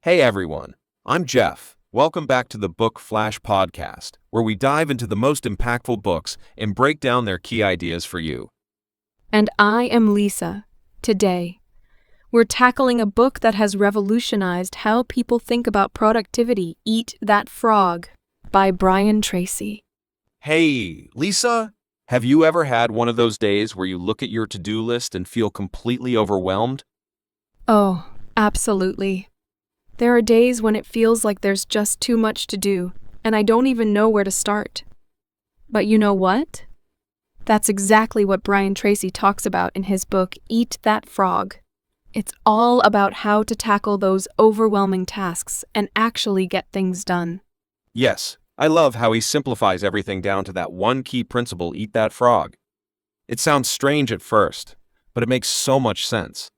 Hey everyone, I'm Jeff. Welcome back to the Book Flash podcast, where we dive into the most impactful books and break down their key ideas for you. And I am Lisa. Today, we're tackling a book that has revolutionized how people think about productivity, Eat That Frog, by Brian Tracy. Hey, Lisa, have you ever had one of those days where you look at your to-do list and feel completely overwhelmed? Oh, absolutely. There are days when it feels like there's just too much to do, and I don't even know where to start. But you know what? That's exactly what Brian Tracy talks about in his book, Eat That Frog. It's all about how to tackle those overwhelming tasks and actually get things done. Yes, I love how he simplifies everything down to that one key principle, eat that frog. It sounds strange at first, but it makes so much sense.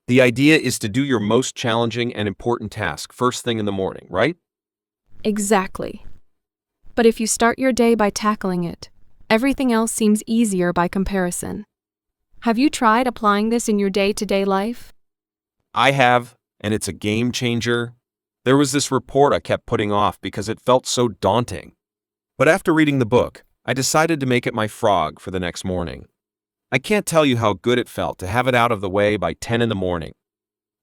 The idea is to do your most challenging and important task first thing in the morning, right? Exactly. But if you start your day by tackling it, everything else seems easier by comparison. Have you tried applying this in your day-to-day life? I have, and it's a game changer. There was this report I kept putting off because it felt so daunting. But after reading the book, I decided to make it my frog for the next morning. I can't tell you how good it felt to have it out of the way by 10 in the morning.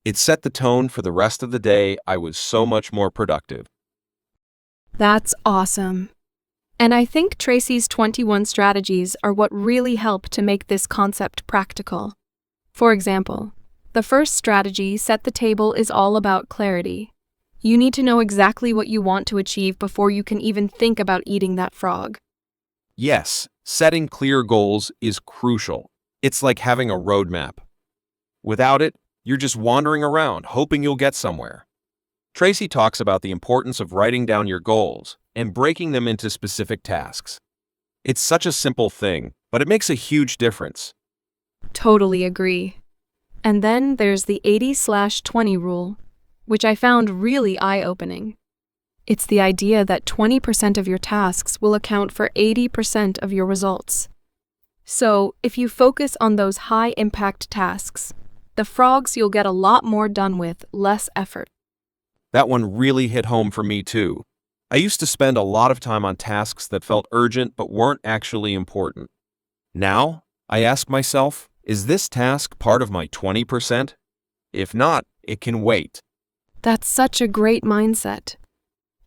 It set the tone for the rest of the day. I was so much more productive. That's awesome. And I think Tracy's 21 strategies are what really help to make this concept practical. For example, the first strategy, set the table, is all about clarity. You need to know exactly what you want to achieve before you can even think about eating that frog. Yes, setting clear goals is crucial. It's like having a roadmap. Without it, you're just wandering around hoping you'll get somewhere. Tracy talks about the importance of writing down your goals and breaking them into specific tasks. It's such a simple thing, but it makes a huge difference. Totally agree. And then there's the 80/20 rule, which I found really eye-opening. It's the idea that 20% of your tasks will account for 80% of your results. So, if you focus on those high-impact tasks, the frogs you'll get a lot more done with less effort. That one really hit home for me too. I used to spend a lot of time on tasks that felt urgent but weren't actually important. Now, I ask myself, is this task part of my 20%? If not, it can wait. That's such a great mindset.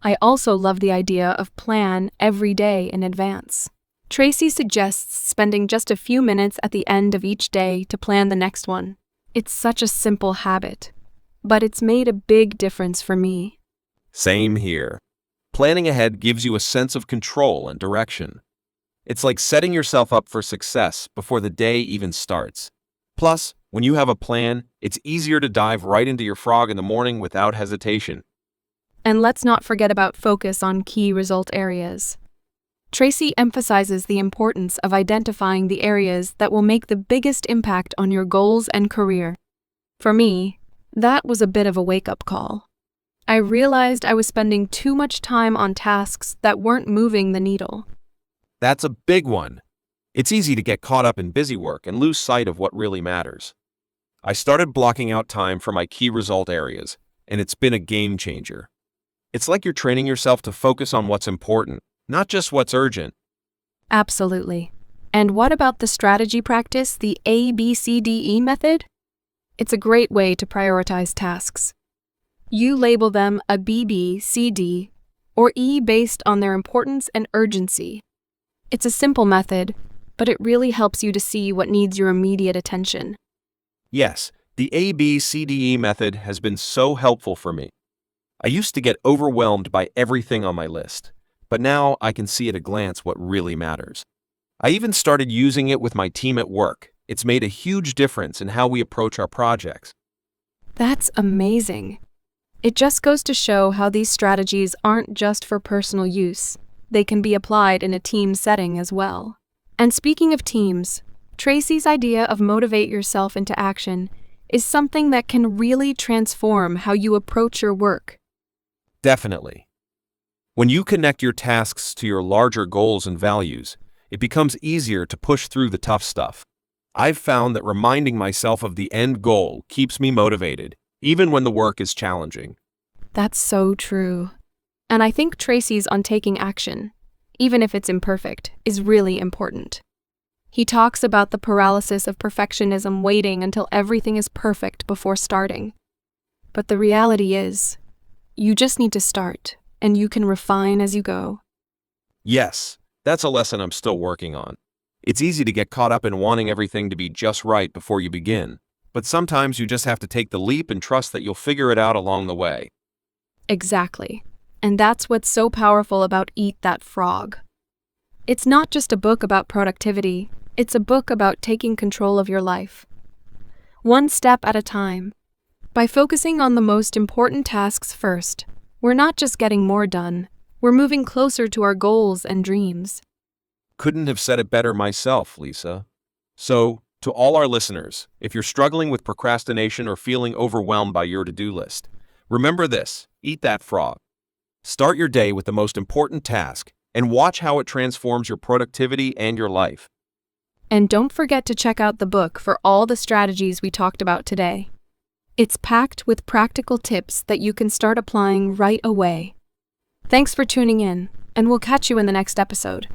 I also love the idea of plan every day in advance. Tracy suggests spending just a few minutes at the end of each day to plan the next one. It's such a simple habit, but it's made a big difference for me. Same here. Planning ahead gives you a sense of control and direction. It's like setting yourself up for success before the day even starts. Plus, when you have a plan, it's easier to dive right into your frog in the morning without hesitation. And let's not forget about focus on key result areas. Tracy emphasizes the importance of identifying the areas that will make the biggest impact on your goals and career. For me, that was a bit of a wake-up call. I realized I was spending too much time on tasks that weren't moving the needle. That's a big one. It's easy to get caught up in busy work and lose sight of what really matters. I started blocking out time for my key result areas, and it's been a game changer. It's like you're training yourself to focus on what's important, not just what's urgent. Absolutely. And what about the strategy practice, the ABCDE Method? It's a great way to prioritize tasks. You label them a B, B, C, D, or E based on their importance and urgency. It's a simple method, but it really helps you to see what needs your immediate attention. Yes, the ABCDE method has been so helpful for me. I used to get overwhelmed by everything on my list, but now I can see at a glance what really matters. I even started using it with my team at work. It's made a huge difference in how we approach our projects. That's amazing. It just goes to show how these strategies aren't just for personal use. They can be applied in a team setting as well. And speaking of teams, Tracy's idea of motivate yourself into action is something that can really transform how you approach your work. Definitely. When you connect your tasks to your larger goals and values, it becomes easier to push through the tough stuff. I've found that reminding myself of the end goal keeps me motivated, even when the work is challenging. That's so true. And I think Tracy's on taking action, even if it's imperfect, is really important. He talks about the paralysis of perfectionism, waiting until everything is perfect before starting. But the reality is, you just need to start, and you can refine as you go. Yes, that's a lesson I'm still working on. It's easy to get caught up in wanting everything to be just right before you begin, but sometimes you just have to take the leap and trust that you'll figure it out along the way. Exactly. And that's what's so powerful about Eat That Frog. It's not just a book about productivity, it's a book about taking control of your life. One step at a time. By focusing on the most important tasks first, we're not just getting more done, we're moving closer to our goals and dreams. Couldn't have said it better myself, Lisa. So, to all our listeners, if you're struggling with procrastination or feeling overwhelmed by your to-do list, remember this: eat that frog. Start your day with the most important task and watch how it transforms your productivity and your life. And don't forget to check out the book for all the strategies we talked about today. It's packed with practical tips that you can start applying right away. Thanks for tuning in, and we'll catch you in the next episode.